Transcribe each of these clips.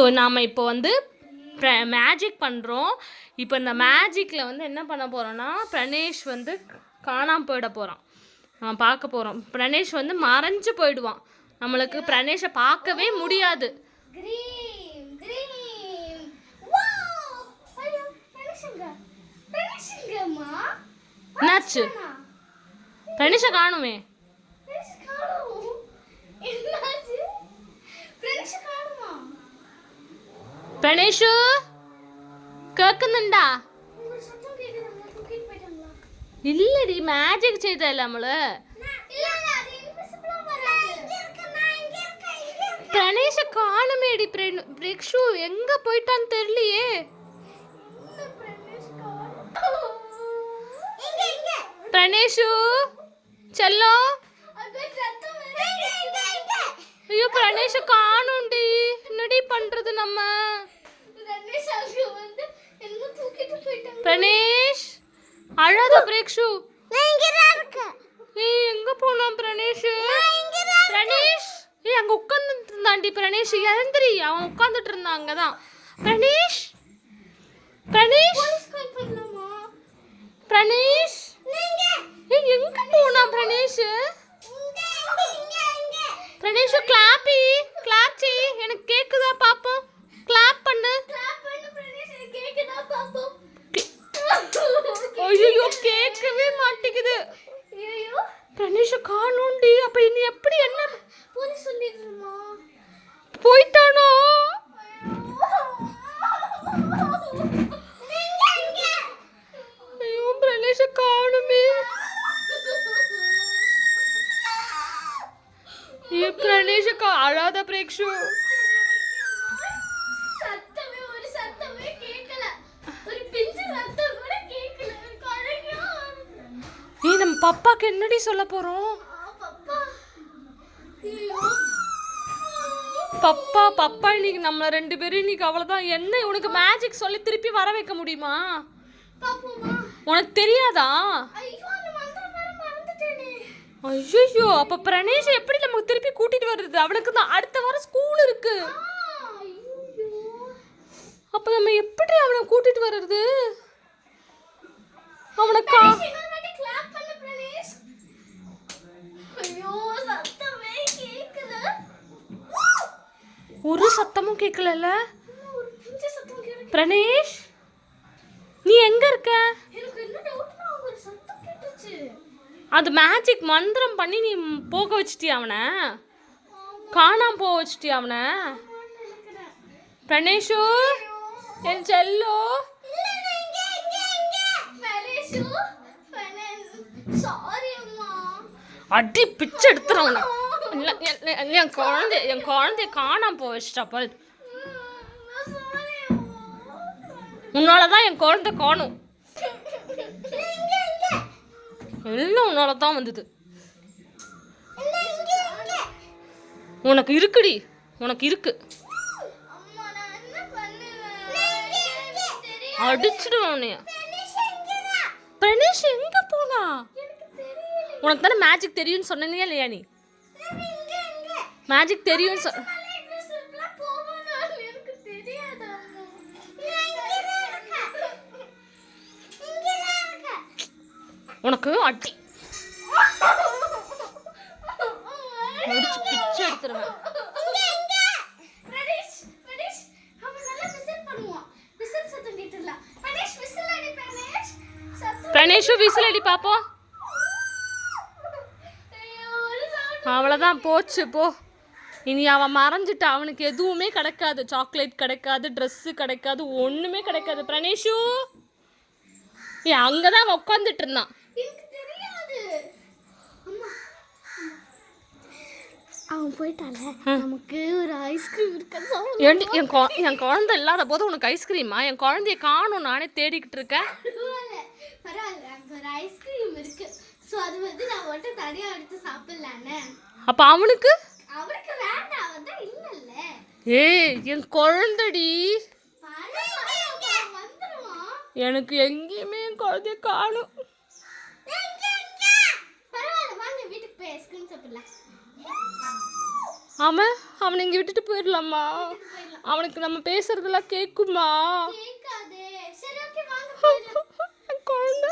So நாம் இப்போ வந்து மேஜிக் பண்ணுறோம். இப்போ இந்த மேஜிக்கில் வந்து என்ன பண்ண போகிறோன்னா, பிரணேஷ் வந்து காணாமல் போயிட போகிறான். நம்ம பார்க்க போகிறோம். பிரணேஷ் வந்து மறைஞ்சு போயிடுவான். நம்மளுக்கு பிரணேஷை பார்க்கவே முடியாது. என்னாச்சு? பிரணேஷை காணுமே. பிரணேஷு കേൾക്കുന്നുണ്ടാ? ഇല്ലടി മാജിക് ചെയ്തല്ല നമ്മള്. பிரணேஷ காணுமேடி. பிரேக்ஷு எங்க போயிட்டான்னு தெரியலையே. பிரணேஷு செல்லோ. ஐயோ பிரணேஷ காணும்டி. என்னடி பண்றது நம்ம? பிரணேஷ் அழாத. பிரேக்ஷு ஏய் எங்க போனா பிரணேஷ்? பிரணேஷ் ஏய் அங்க உட்கார்ந்துட்டு இருந்தான்டி பிரணேஷ். எழுந்திரி. அவன் உட்கார்ந்துட்டு இருந்தான் அங்கதான். பிரணேஷ் பிரணேஷ் பிரணேஷ் ஏய் எங்க போனா பிரணேஷ்? பிரணேஷ் கிளாப்பி கிளாப்சி. எனக்கு கேக்குதா பாப்போம்? கிளாப் பண்ணு. ஐயோ கேட்கவே மாட்டேங்குது. பிரணேஷ காணோண்டி. அப்ப இனி எப்படி என்ன சொல்லிடுமா? போயிட்டானோ? ஐயோ பிரணேஷ காணுமே. பிரணேஷ அழாத பிரேக்ஷு. நம்ம பப்பாக்கு என்னடி சொல்ல போறோம்? பப்பா பப்பா இன்னைக்கு நம்ம ரெண்டு பேரும் இன்னைக்கு அவ்வளவுதான். என்ன உனக்கு மேஜிக் சொல்லி திருப்பி வர வைக்க முடியுமா? உனக்கு தெரியாதா? ஐயோ அப்ப பிரணேஷ் எப்படி நமக்கு திருப்பி கூட்டிட்டு வர்றது? அவனுக்கு தான் அடுத்த வாரம் ஸ்கூல் இருக்கு. அப்ப நம்ம எப்படி அவனை கூட்டிட்டு வர்றது? அவனுக்கா ஒரு சத்தமும் கேட்கல. பிரணேஷ் நீ எங்க இருக்க? அது மேஜிக் மந்திரம் பண்ணி நீ போக வச்சிட்டியா அவனை? காணாம போக வச்சிட்டியா அவனை? பிரணேஷு என் செல்லோ. அடி பிச்சை எடுத்துறவன. என் குழந்தைய காணாம போக வச்சிட்டா பாரு. உன்னாலதான் என் குழந்தை காணும். எல்லாம் உன்னாலதான் வந்தது. உனக்கு இருக்குடி. உனக்கு இருக்கு. அடிச்சிடுவேன் உன்னைய. பிரணேஷ் எங்க போனா? உனக்கு தானே மேஜிக் தெரியும்னு சொன்னீங்க இல்லையா? நீ மேஜிக் தெரியும் உனக்கு அடி பிச்சை எடுத்துருவேன். பிரணேஷு விசில் அடி பாப்போம். அவ்வளோதான் போச்சு போ. இனி அவன் மறைஞ்சிட்டா. அவனுக்கு எதுவுமே கிடைக்காது. சாக்லேட் கிடைக்காது, ட்ரெஸ்ஸு கிடைக்காது, ஒன்றுமே கிடைக்காது. பிரணேஷு அங்கே தான் அவன் உட்காந்துட்டு இருந்தான். அவன் போயிட்டால. நமக்கு ஒரு ஐஸ்கிரீம் இருக்கு. என் குழந்தை இல்லாத போது உனக்கு ஐஸ்கிரீமா? என் குழந்தைய காணும். நானே தேடிக்கிட்டு இருக்கேன். பரவாயில்ல, அங்கே ஒரு ஐஸ்கிரீம் இருக்கு. ஸோ அது வந்து நான் மட்டும் தனியாக எடுத்து சாப்பிடலானே. அப்போ அவனுக்கு வேண்டாம். அவன் தான் இல்லைல்ல. ஏய் என் குழந்தைடி. எனக்கு எங்கேயுமே என் குழந்தைய காணும். பரவாயில்ல, வாங்க வீட்டுக்கு போய் ஐஸ்கிரீம் சாப்பிடலாம். ஆமாம் அவனை இங்கே விட்டுட்டு போயிடலாமா? அவனுக்கு நம்ம பேசுறதெல்லாம் கேட்குமா? கேட்காதே. சரி ஓகே வாங்க போயிடலாம். என் குழந்தை,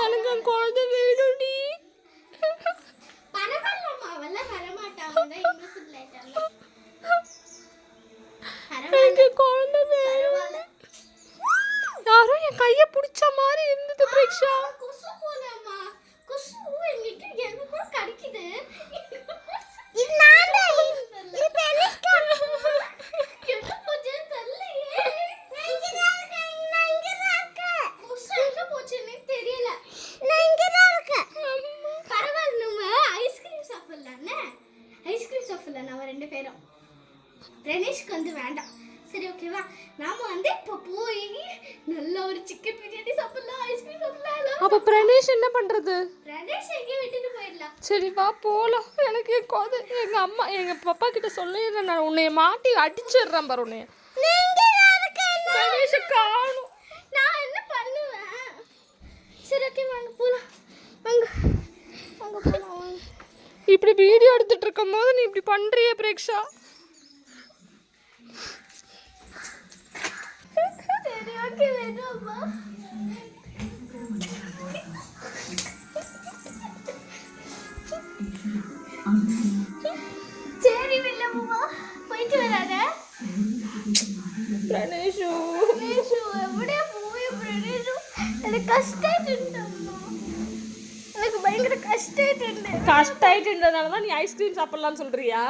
எனக்கு என் குழந்தை வேணும்டி. பரவாயில்லம்மா, அவெல்லாம் வரமாட்டாங்க. இன்வெஸ்ட் லைட்டால எனக்கு குழந்தை வேணும். பரவாயில்ல. யாரோ என் கையை பிடிச்ச மாதிரி இருந்தது பிரேக்ஷா. குசு போலம்மா. குசு என்கிட்ட என்ன கூட கடிக்குது. இது நானே. இது பெனிஸ்கா. எங்க போச்சு தெரியலையே. நான் இங்க தான் இருக்கேன். குசு எங்க போச்சுன்னு தெரியல. நான் இங்க தான் இருக்கேன். பரவாயில்ல, நம்ம ஐஸ்கிரீம் சாப்பிடலாம்னே. ஐஸ்கிரீம் சாப்பிடலாம் நம்ம ரெண்டு பேரும். பிரணேஷ்க்கு வந்து வேண்டாம். சரி ஓகேவா, நாம வந்து இப்போ போய் நல்ல ஒரு சிக்கன் பிரியாணி சாப்பிடலாம், ஐஸ்கிரீம் சாப்பிடலாம். அப்ப பிரணேஷ் என்ன பண்றது? பிரணேஷ் எங்கேயும் விட்டுட்டு போயிடலாம். சரி வா போலாம். எனக்கு என் குழந்தை, எங்க அம்மா எங்க பப்பா கிட்ட சொல்லிடுறேன், நான் உன்னைய மாட்டி அடிச்சிடுறேன் பாரு உன்னைய. பிரணேஷை காணும். நான் என்ன பண்ணுவேன்? சரி ஓகே வாங்க போலாம். வாங்க வாங்க போலாம் வாங்க. இப்படி வீடியோ எடுத்துட்டு இருக்கும் போது நீ இப்படி பண்றியே பிரேக்ஷா. சரி ஓகே வேணும்மா. சரி வில்லம்மா, போயிட்டு வராத. பிரணேஷு பிரணேஷு எப்படியா போய் பிரணேஷு, எனக்கு கஷ்டாயிட்டுண்டம்மா. எனக்கு பயங்கர கஷ்டாயிட்டு. கஷ்டாயிட்டுன்றதுனால தான் நீ ஐஸ்கிரீம் சாப்பிடலாம்னு சொல்றியா?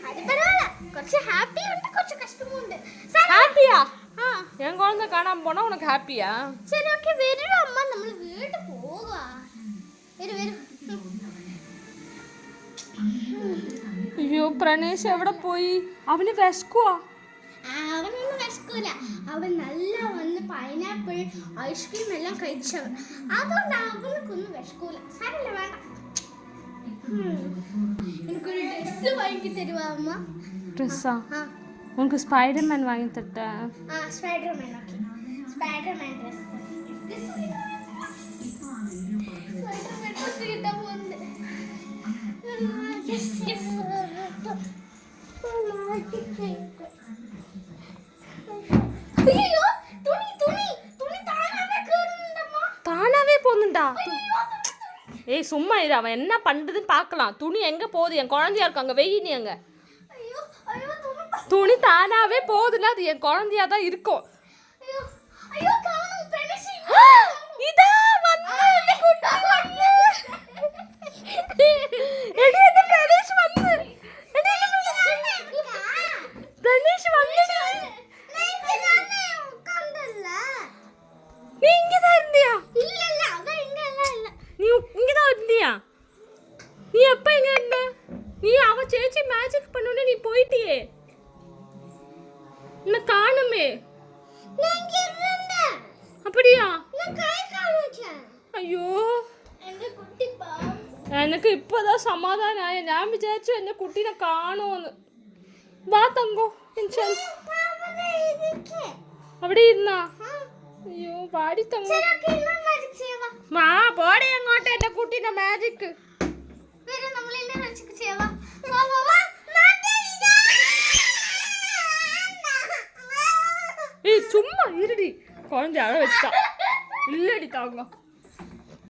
அது பரவாயில்ல, கொஞ்சம் ஹாப்பி உண்டு கொஞ்சம் கஷ்டமும் உண்டு. ஹாப்பியா? என் குழந்தை காணாம போனா உனக்கு ஹாப்பியா? சரி ஓகே வெறு அம்மா, நம்மள வீட்டு போவா. வெறு வெறு. ஐயோ பிரணேஷ் எവിടെ போய் அவனு விஷ்குவா? அவன் ஒன்றும் விஷ்கூல. அவன் நல்லா வந்து பைனாப்பிள் ஐஸ்கிரீம் எல்லாம் കഴിച്ചவன். அதுவும் நான் அவனுக்கு ஒன்றும் விஷ்கூல. சரியில்ல வேண்டாம். எனக்கு ஒரு ட்ரெஸ் வாங்கி தருவா அம்மா? ட்ரெஸ்ஸா? உனக்கு ஸ்பைடர்மேன் வாங்கி தட்டேன். Spiderman. Okay Spiderman dress. Spiderman dress கிட்ட வந்து எஸ் எஸ். ஐயோ துணி துணி துணி தானாவே கருண்டம்மா. தானாவே போகுதுடா. ஏய் சும்மா இரு, அவன் என்ன பண்றதுன்னு பார்க்கலாம். துணி எங்க போகுது? என் குழந்தையா இருக்காங்க, வெயி நீ அங்க. ஐயோ ஐயோ துணி தானாவே போகுதுன்னா அது என் குழந்தையா தான் இருக்கும். ஐயோ ஐயோ காணோம் பிரணேஷ். இதா வந்து குட்டி வந்து. எடி அந்த பிரணேஷ் வந்து. எடி பிரணேஷ் வந்து. நீ இங்க தான் இருந்தியா? இல்ல இல்ல அவ இங்க எல்லாம் இல்ல. நீ இங்க தான் இருந்தியா? நீ எப்ப இங்க இருந்த? நீ அவ சேச்சி மேஜிக் பண்ணோனே நீ போயிட்டியே. என்ன காணுமே? நான் இங்க இருந்தேன். அப்படியா? நான் கை காமிச்சேன். ஐயோ எங்க குட்டி பாவம். எனக்கு இப்போதான் சமாதானம் ஆய. நான் விசாரிச்சு என்ன குட்டினை காணோன்னு. வா தங்கம் இன்ஷால். அப்படி இருந்தா? ஐயோ பாடி தங்கம். சரி ஓகே நான் மேஜிக் செய்வா. மா போடி எங்கோட்ட என்ன குட்டின மேஜிக். வேற நம்மள என்ன மேஜிக் செய்வா? வா வா வா. மாட்டேடா. ஏய் சும்மா இருடி, குழந்தை அழ வச்சுட்டா. இல்லடி தாங்க.